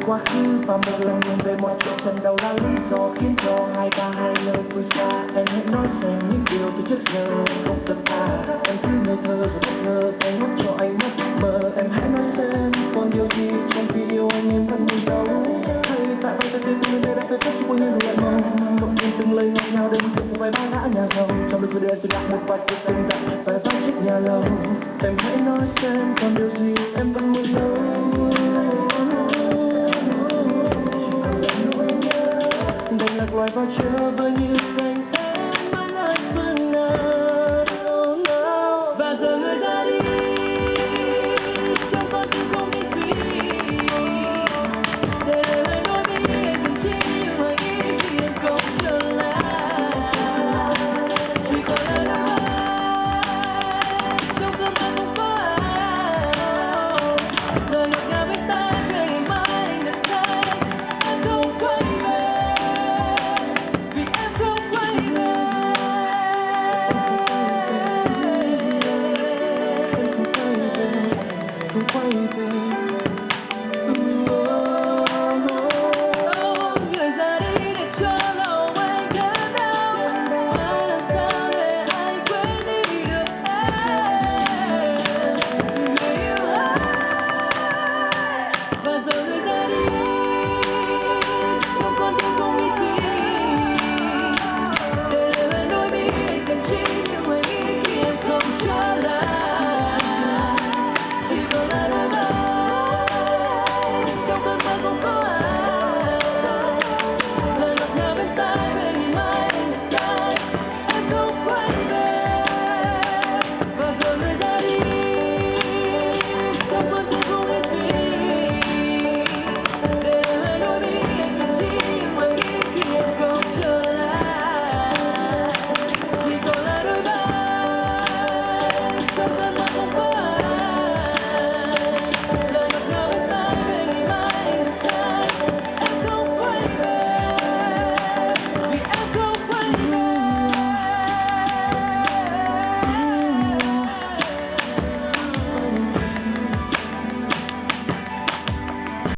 quá khứ và một lần nhìn về mọi chuyện lần đầu là lý do khiến cho hai ta hai nơi vui xa. Em hãy nói xem những điều từ trước giờ không thật thà. Em cứ ngây thơ rồi bất ngờ tay ngắt cho anh mất mơ. Em hãy nói xem còn điều gì trong khi yêu anh em vẫn buồn đâu. Hay tại sao ta tin người đã phải phép cho quên như lại mong. Động viên từng lời ngọt ngào đến từng vài ba ngã nhà giàu. Trong đôi đưa từng một vài cuộc tình dặn vài ba chiếc nhà lầu. Em hãy nói xem còn điều gì em vẫn muốn lâu. Đành lạc loài vào chờ với những